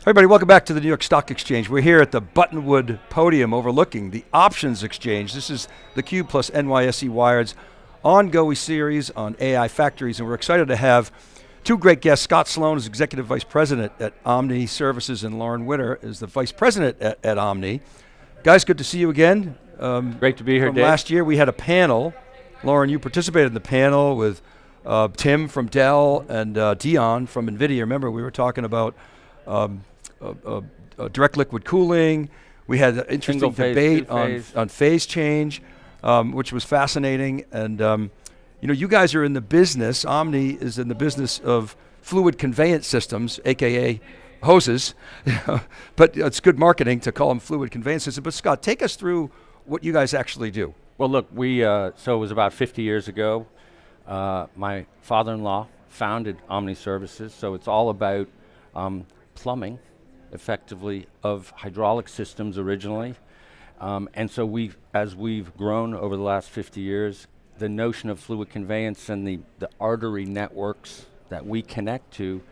Everybody, welcome back to the New York Stock Exchange. We're here at the Buttonwood podium overlooking the options exchange. This is theCUBE plus NYSE Wired's ongoing series on AI factories, and we're excited to have two great guests. Scott Sloan is Executive Vice President at Omni Services, and Lauren Witter is the Vice President at Omni. Guys, good to see you again. Great to be here, from Dave. Last year we had a panel. Lauren, you participated in the panel with Tim from Dell and Dion from NVIDIA. Remember, we were talking about direct liquid cooling. We had an interesting debate on phase change, which was fascinating. And you know, you guys are in the business, Omni is in the business of fluid conveyance systems, AKA hoses, but it's good marketing to call them fluid conveyance systems. But Scott, take us through what you guys actually do. Well, look, so it was about 50 years ago. My father-in-law founded Omni Services, so it's all about plumbing, effectively, of hydraulic systems originally. And so as we've grown over the last 50 years, the notion of fluid conveyance and the artery networks that we connect to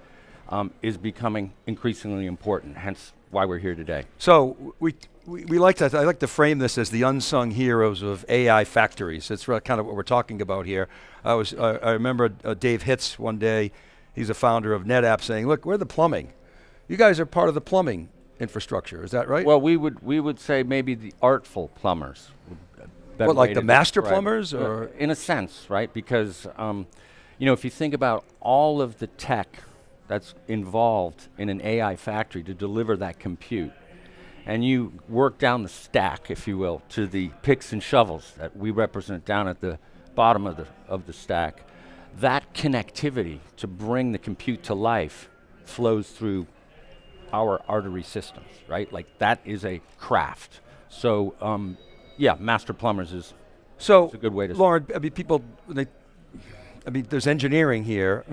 is becoming increasingly important, hence why we're here today. So we like to, I like to frame this as the unsung heroes of AI factories. That's kind of what we're talking about here. I remember Dave Hitz one day, he's a founder of NetApp, saying, look, we're the plumbing. You guys are part of the plumbing infrastructure, is that right? Well, we would say maybe the artful plumbers. What, like the master plumbers? Or? In a sense, right? Because you know, if you think about all of the tech that's involved in an AI factory to deliver that compute, and you work down the stack, if you will, to the picks and shovels that we represent down at the bottom of the stack, that connectivity to bring the compute to life flows through our artery systems, right? Like that is a craft. So yeah, master plumbers is a good way to Lauren, I mean, there's engineering here,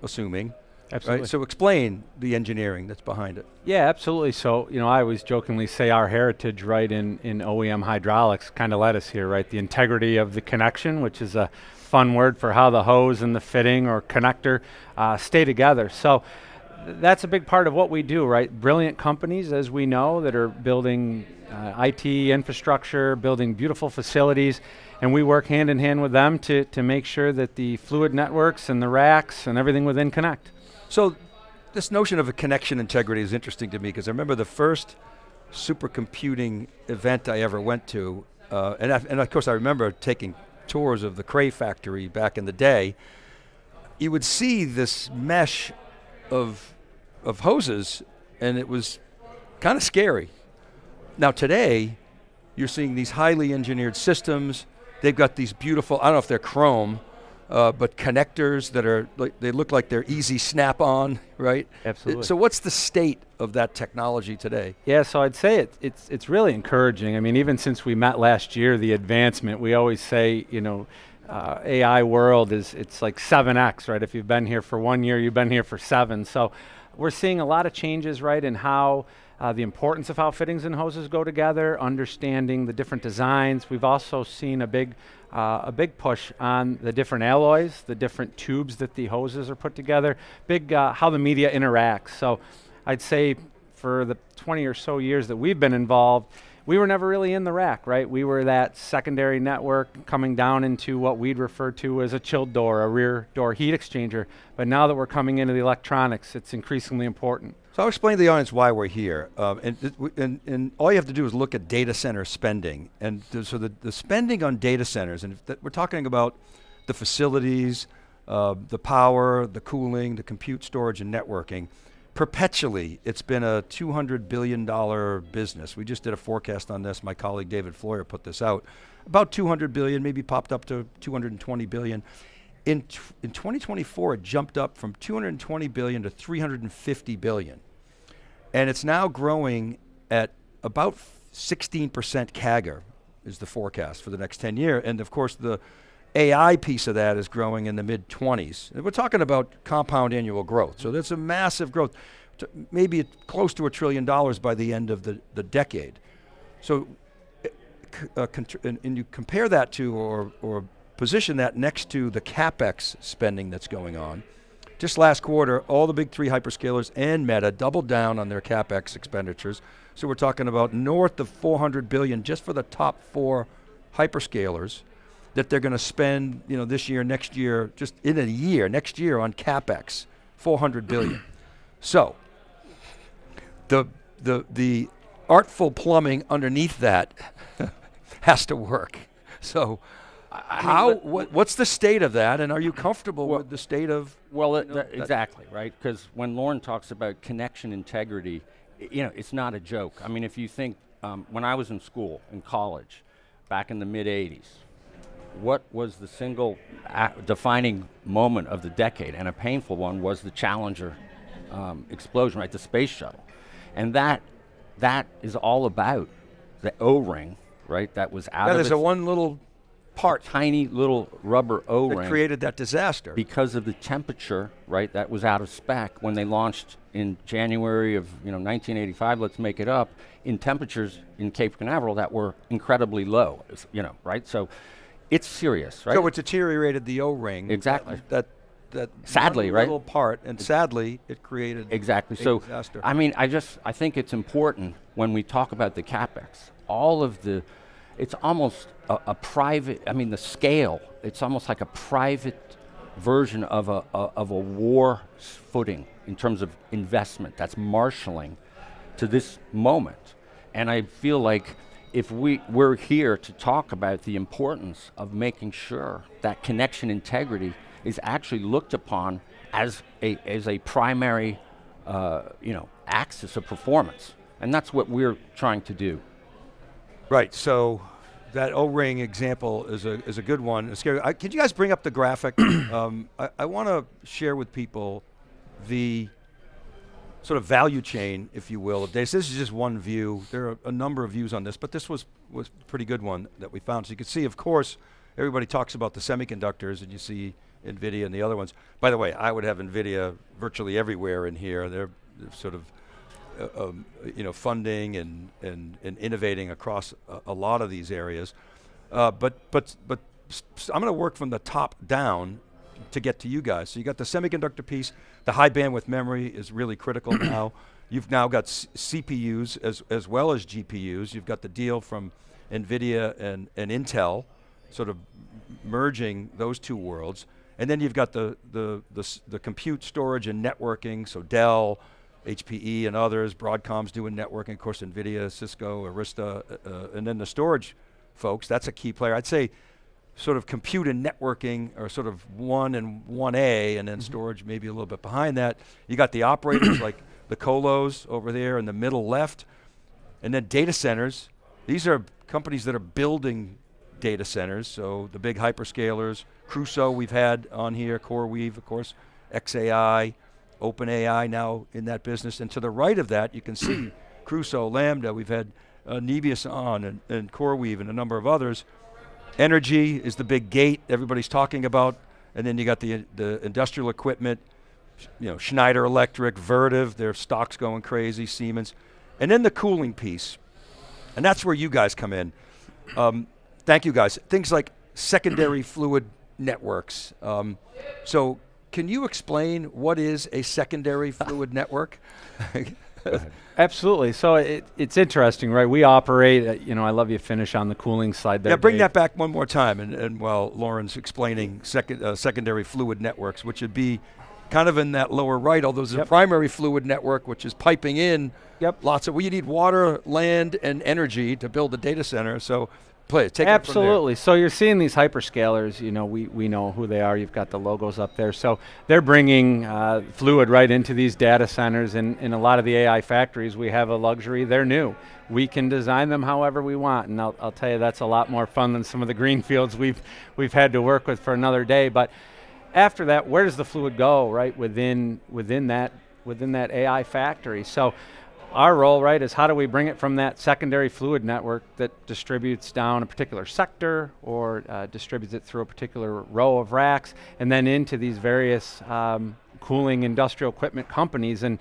assuming. Absolutely. Right? So explain the engineering that's behind it. Yeah, absolutely. So, you know, I always jokingly say our heritage, right, in OEM hydraulics kind of led us here, right? The integrity of the connection, which is a fun word for how the hose and the fitting or connector stay together. So that's a big part of what we do, right? Brilliant companies, as we know, that are building IT infrastructure, building beautiful facilities, and we work hand in hand with them to make sure that the fluid networks and the racks and everything within connect. So this notion of a connection integrity is interesting to me, because I remember the first supercomputing event I ever went to, and of course I remember taking tours of the Cray factory back in the day. You would see this mesh of hoses, and it was kind of scary. Now today, you're seeing these highly engineered systems. They've got these beautiful, I don't know if they're chrome, but connectors that are, they look like they're easy snap-on, right? Absolutely. So what's the state of that technology today? Yeah, so I'd say it's really encouraging. I mean, even since we met last year, the advancement, we always say, you know, AI world it's like 7X, right? If you've been here for 1 year, you've been here for 7. So we're seeing a lot of changes, right, in how the importance of how fittings and hoses go together, understanding the different designs. We've also seen a big push on the different alloys, the different tubes that the hoses are put together, how the media interacts. So I'd say for the 20 or so years that we've been involved, we were never really in the rack, right? We were that secondary network coming down into what we'd refer to as a chilled door, a rear door heat exchanger. But now that we're coming into the electronics, it's increasingly important. So I'll explain to the audience why we're here. And all you have to do is look at data center spending. And so the spending on data centers, and we're talking about the facilities, the power, the cooling, the compute, storage, and networking. Perpetually, it's been a $200 billion business. We just did a forecast on this. My colleague David Floyer put this out. About 200 billion, maybe popped up to 220 billion. In 2024, it jumped up from 220 billion to 350 billion. And it's now growing at about 16% CAGR is the forecast for the next 10 years. And of course, the AI piece of that is growing in the mid-20s. And we're talking about compound annual growth. So that's a massive growth, maybe close to $1 trillion by the end of the decade. So, and you compare that to, or position that next to the CapEx spending that's going on. just last quarter, all the big 3 hyperscalers and Meta doubled down on their CapEx expenditures. So we're talking about north of $400 billion just for the top 4 hyperscalers that they're going to spend, this year, next year, just in a year, next year on CapEx, $400 billion. So the artful plumbing underneath that has to work. So what's the state of that, and are you comfortable with the state of? Well, exactly, right? Because when Lauren talks about connection integrity, it's not a joke. I mean, if you think, when I was in school, in college, back in the mid-'80s, what was the single defining moment of the decade, and a painful one, was the Challenger explosion, right, the space shuttle. And that is all about the O-ring, right, that was out of there's a one little part. Tiny little rubber O-ring. That created that disaster. Because of the temperature, right, that was out of spec when they launched in January of 1985, let's make it up, in temperatures in Cape Canaveral that were incredibly low, right? So it's serious, right? So it deteriorated the O-ring. Exactly. That sadly, right? Little part, and sadly, it created exactly. a So disaster. I mean, I think it's important when we talk about the CapEx, it's almost a private. I mean, the scale. It's almost like a private version of a war footing in terms of investment. That's marshaling to this moment, and I feel like if we're here to talk about the importance of making sure that connection integrity is actually looked upon as a primary, axis of performance, and that's what we're trying to do. Right. So that O-ring example is a good one. It's scary. Could you guys bring up the graphic? I want to share with people the sort of value chain, if you will, of this. This is just one view. There are a number of views on this, but this was a pretty good one that we found. So you can see, of course, everybody talks about the semiconductors, and you see NVIDIA and the other ones. By the way, I would have NVIDIA virtually everywhere in here. They're sort of funding and innovating across a lot of these areas. But I'm going to work from the top down to get to you guys. So you got the semiconductor piece. The high bandwidth memory is really critical now. You've now got CPUs as well as GPUs. You've got the deal from NVIDIA and Intel, sort of merging those two worlds. And then you've got the compute, storage, and networking. So Dell, HPE, and others. Broadcom's doing networking. Of course, NVIDIA, Cisco, Arista, and then the storage folks. That's a key player. I'd say sort of compute and networking are sort of 1 and 1A, and then storage maybe a little bit behind that. You got the operators like the colos over there in the middle left, and then data centers. These are companies that are building data centers, so the big hyperscalers. Crusoe we've had on here, CoreWeave, of course, XAI, OpenAI now in that business. And to the right of that, you can see Crusoe, Lambda, we've had Nebius on, and CoreWeave, and a number of others. Energy is the big gate everybody's talking about, and then you got the industrial equipment, Schneider Electric, Vertiv, their stock's going crazy, Siemens. And then the cooling piece, and that's where you guys come in. Thank you guys. Things like secondary fluid networks. So can you explain what is a secondary fluid network? Absolutely. So it's interesting, right? We operate, I love you finish on the cooling side there. Yeah, bring Dave. that back one more time, and while Lauren's explaining secondary fluid networks, which would be kind of in that lower right, although there's a primary fluid network, which is piping in lots of, you need water, land, and energy to build a data center. So please, take it from there. Absolutely. So you're seeing these hyperscalers, we know who they are. You've got the logos up there. So they're bringing fluid right into these data centers, and in a lot of the AI factories, we have a luxury. They're new. We can design them however we want, and I'll tell you that's a lot more fun than some of the green fields we've had to work with for another day. But after that, where does the fluid go, right, within that AI factory? So our role, right, is how do we bring it from that secondary fluid network that distributes down a particular sector or distributes it through a particular row of racks, and then into these various cooling industrial equipment companies. And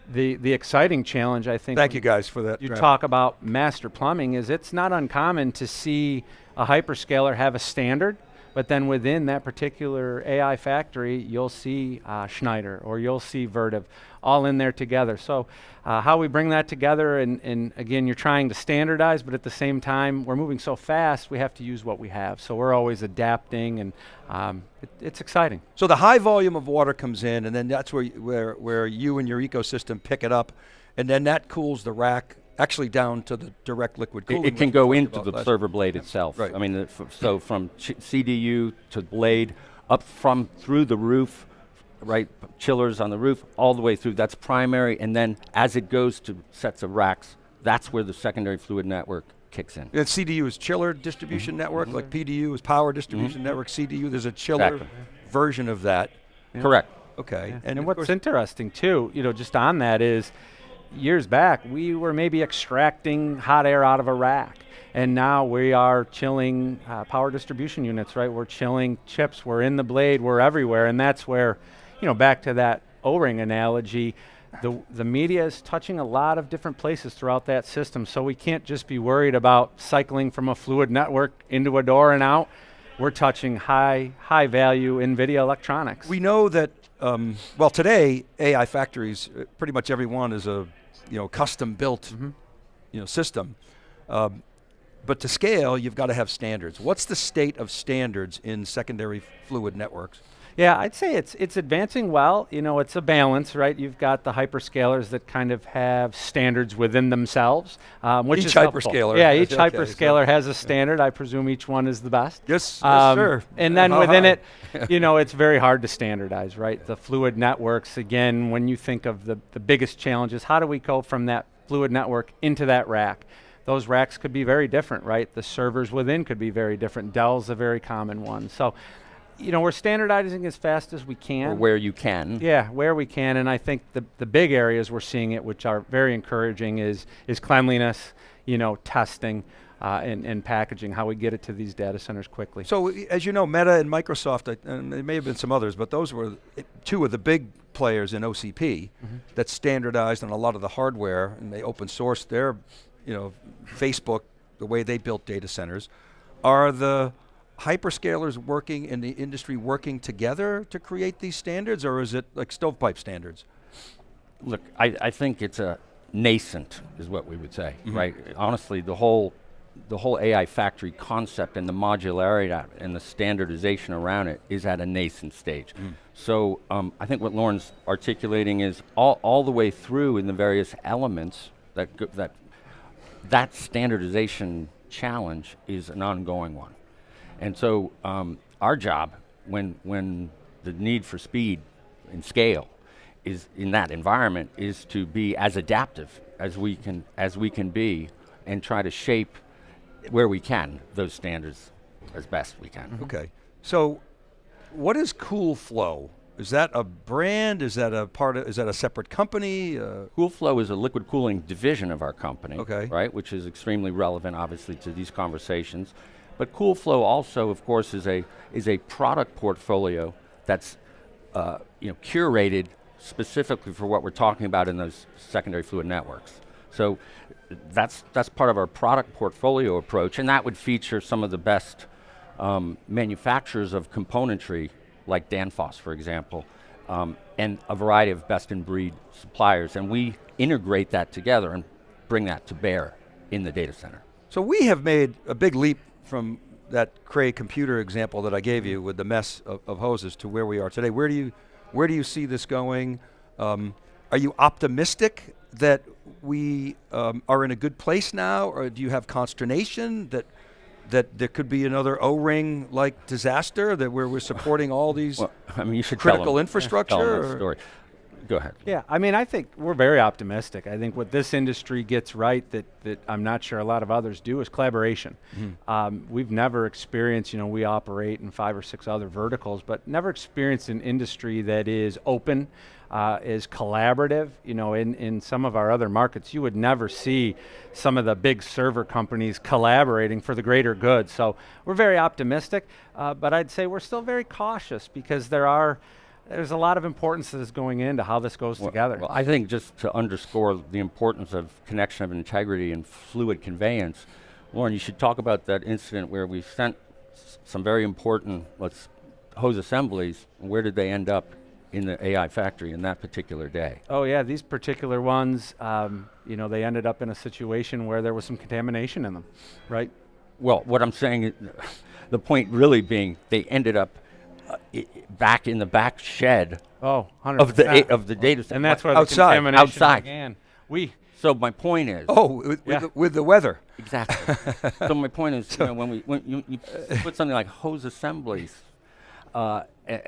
the exciting challenge, I think— Thank you guys for that. You talk about master plumbing, is it's not uncommon to see a hyperscaler have a standard, but then within that particular AI factory, you'll see Schneider or you'll see Vertiv all in there together. So how we bring that together, and again, you're trying to standardize, but at the same time, we're moving so fast, we have to use what we have. So we're always adapting, and it's exciting. So the high volume of water comes in, and then that's where you and your ecosystem pick it up, and then that cools the rack actually down to the direct liquid cooling. It can go into the server blade itself. Right. I mean, so from CDU to blade, up through the roof, right, chillers on the roof, all the way through, that's primary, and then as it goes to sets of racks, that's where the secondary fluid network kicks in. And CDU is chiller distribution network, like PDU is power distribution network, CDU, there's a chiller version of that. Yeah. Correct. Okay. Yeah. And what's interesting too, just on that is, years back, we were maybe extracting hot air out of a rack, and now we are chilling power distribution units, right? We're chilling chips, we're in the blade, we're everywhere, and that's where, back to that O-ring analogy, the media is touching a lot of different places throughout that system, so we can't just be worried about cycling from a fluid network into a door and out. We're touching high value NVIDIA electronics. We know that, well, today, AI factories, pretty much every one is a custom built system. But to scale, you've got to have standards. What's the state of standards in secondary fluid networks? Yeah, I'd say it's advancing well. It's a balance, right? You've got the hyperscalers that kind of have standards within themselves, which is helpful. Hyperscaler. Yeah, each hyperscaler has a standard. I presume each one is the best. Yes, sir. And then within it, it's very hard to standardize, right? The fluid networks, again, when you think of the biggest challenges, how do we go from that fluid network into that rack? Those racks could be very different, right? The servers within could be very different. Dell's a very common one. So, we're standardizing as fast as we can. Or where you can. Yeah, where we can, and I think the big areas we're seeing it, which are very encouraging, is cleanliness, testing, and packaging, how we get it to these data centers quickly. So, as you know, Meta and Microsoft, and there may have been some others, but those were two of the big players in OCP that standardized on a lot of the hardware, and they open sourced their, Facebook, the way they built data centers. Are the hyperscalers working in the industry working together to create these standards, or is it like stovepipe standards? Look, I think it's a nascent, is what we would say, right? Honestly, the whole AI factory concept and the modularity and the standardization around it is at a nascent stage. So I think what Lauren's articulating is all the way through in the various elements that standardization challenge is an ongoing one. And so our job, when the need for speed and scale is in that environment, is to be as adaptive as we can be, and try to shape where we can those standards as best we can. Okay, so what is CoolFlow? Is that a brand? Is that a separate company? CoolFlow is a liquid cooling division of our company, okay, right? Which is extremely relevant, obviously, to these conversations. But CoolFlow also, of course, is a product portfolio that's curated specifically for what we're talking about in those secondary fluid networks. So that's part of our product portfolio approach, and that would feature some of the best manufacturers of componentry, like Danfoss, for example, and a variety of best-in-breed suppliers, and we integrate that together and bring that to bear in the data center. So we have made a big leap from that Cray computer example that I gave you with the mess of hoses to where we are today. Where do you see this going? Are you optimistic that we are in a good place now, or do you have consternation that there could be another O-ring like disaster where we're supporting all these you should critical infrastructure? Tell them that story. Go ahead. Yeah, I think we're very optimistic. I think what this industry gets right that I'm not sure a lot of others do is collaboration. We've never experienced, we operate in 5 or 6 other verticals, but never experienced an industry that is open, is collaborative. In some of our other markets, you would never see some of the big server companies collaborating for the greater good. So we're very optimistic, but I'd say we're still very cautious because there's a lot of importance that is going into how this goes together. Well, I think just to underscore the importance of connection of integrity and fluid conveyance, Lauren, you should talk about that incident where we sent some very important hose assemblies. Where did they end up in the AI factory in that particular day? Oh yeah, these particular ones, you know, they ended up in a situation where there was some contamination in them, right? Well, what I'm saying is, the point really being, they ended up back in the back shed Oh, 100%. of the data center. And that's where Outside. the contamination Outside. began. So my point is, with the weather. exactly. So my point is, you know, when you put something like hose assemblies,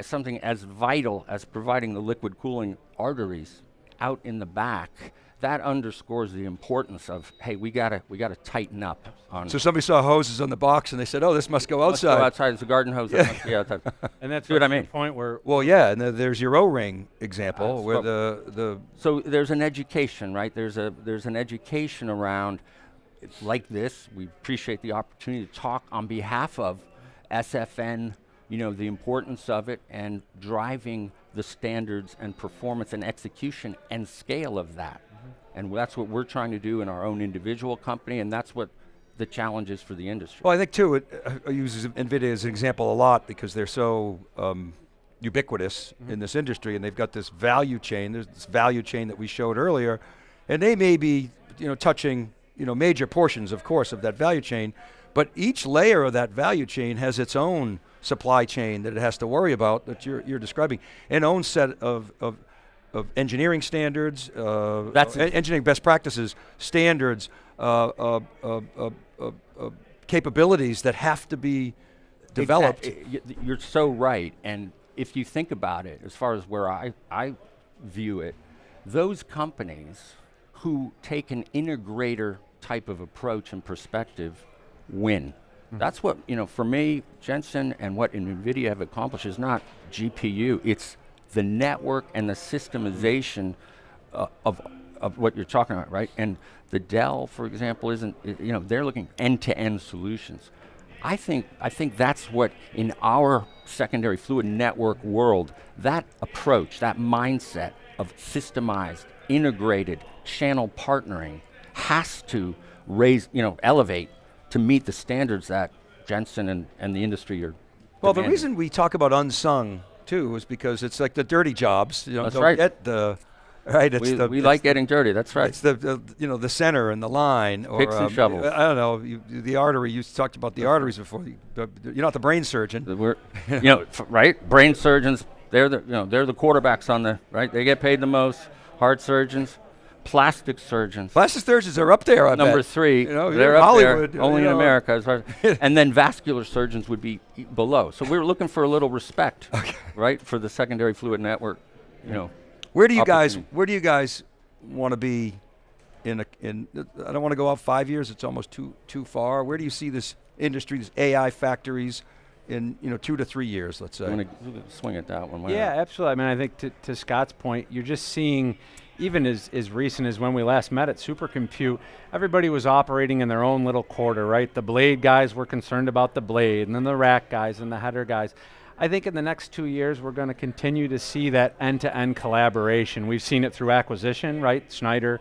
something as vital as providing the liquid cooling arteries out in the back, that underscores the importance of, hey, we gotta tighten up on. So somebody saw hoses on the box and they said, "Oh, this must go outside." Let's go outside. It's a garden hose. Yeah. That must be outside. And that's See what I the mean? point where Well, yeah, and there's your O-ring example where the So there's an education, right? There's an education around like this. We appreciate the opportunity to talk on behalf of SFN, you know, the importance of it and driving the standards and performance and execution and scale of that. And that's what we're trying to do in our own individual company, and that's what the challenge is for the industry. Well, I think too, I use NVIDIA as an example a lot because they're so ubiquitous in this industry, and they've got this value chain. There's this value chain that we showed earlier, and they may be, you know, touching, you know, major portions, of course, of that value chain, but each layer of that value chain has its own supply chain that it has to worry about that you're describing, an own set of engineering standards, engineering best practices, standards, capabilities that have to be developed. You're so right, and if you think about it, as far as where I view it, those companies who take an integrator type of approach and perspective win. That's what, you know, for me, Jensen and what NVIDIA have accomplished is not GPU, it's the network and the systemization of what you're talking about, right? And the Dell, for example, isn't, you know, they're looking end-to-end solutions. I think that's what, in our secondary fluid network world, that approach, that mindset of systemized, integrated, channel partnering has to raise, you know, elevate to meet the standards that Jensen and the industry are Well, demanding. the reason we talk about unsung too is because it's like the dirty jobs. You know, That's don't right. get the right. It's we like getting dirty. That's right. It's the you know, the center and the line, or Picks and shovels. I don't know, the artery. You talked about the arteries before. You're not the brain surgeon. We're, you know, right? Brain surgeons. They're the quarterbacks on the right. They get paid the most. Heart surgeons, plastic surgeons. Plastic surgeons are up there. I Number bet. 3, You know, they're in up Hollywood, there, only you in know. America. As far as and then vascular surgeons would be below. So we're looking for a little respect, right, for the secondary fluid network. You know, Where do you opportunity. guys want to be in? I don't want to go out 5 years. It's almost too far. Where do you see this industry, these AI factories, in 2 to 3 years? Let's say. I'm gonna swing at that one. Why yeah, not? absolutely. I mean, I think to Scott's point, you're just seeing, even as recent as when we last met at Supercompute, everybody was operating in their own little quarter, right? The blade guys were concerned about the blade, and then the rack guys and the header guys. I think in the next 2 years, we're going to continue to see that end-to-end collaboration. We've seen it through acquisition, right? Schneider,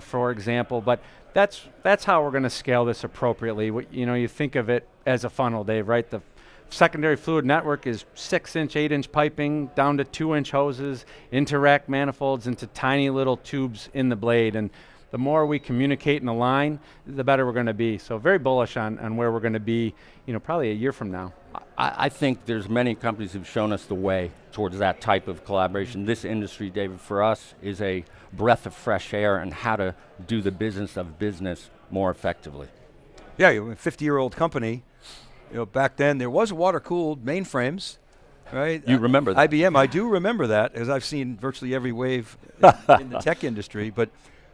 for example, but that's how we're going to scale this appropriately. You think of it as a funnel, Dave, right? The secondary fluid network is 6-inch, 8-inch piping down to 2-inch hoses, into rack manifolds, into tiny little tubes in the blade. And the more we communicate and align, the better we're going to be. So very bullish on where we're going to be, probably a year from now. I think there's many companies who've shown us the way towards that type of collaboration. This industry, David, for us, is a breath of fresh air and how to do the business of business more effectively. Yeah, you're a 50-year-old company. Back then there was water-cooled mainframes, right? You remember that? IBM, I do remember that, as I've seen virtually every wave in the tech industry. But,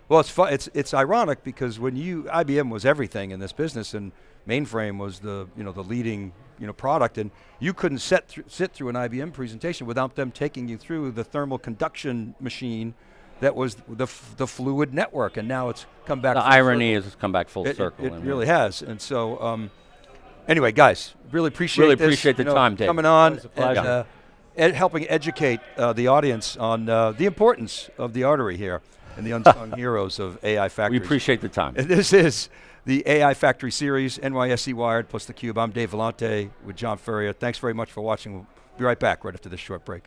well, it's ironic because when IBM was everything in this business, and mainframe was the leading product, and you couldn't sit through an IBM presentation without them taking you through the thermal conduction machine that was the fluid network, and now it's come back. The irony is it's come back full circle. It really has, and so. Anyway, guys, really appreciate the time, Dave. Coming on and helping educate the audience on the importance of the artery here and the unsung heroes of AI factories. We appreciate the time. This is the AI Factory Series, NYSE Wired plus theCUBE. I'm Dave Vellante with John Furrier. Thanks very much for watching. We'll be right back right after this short break.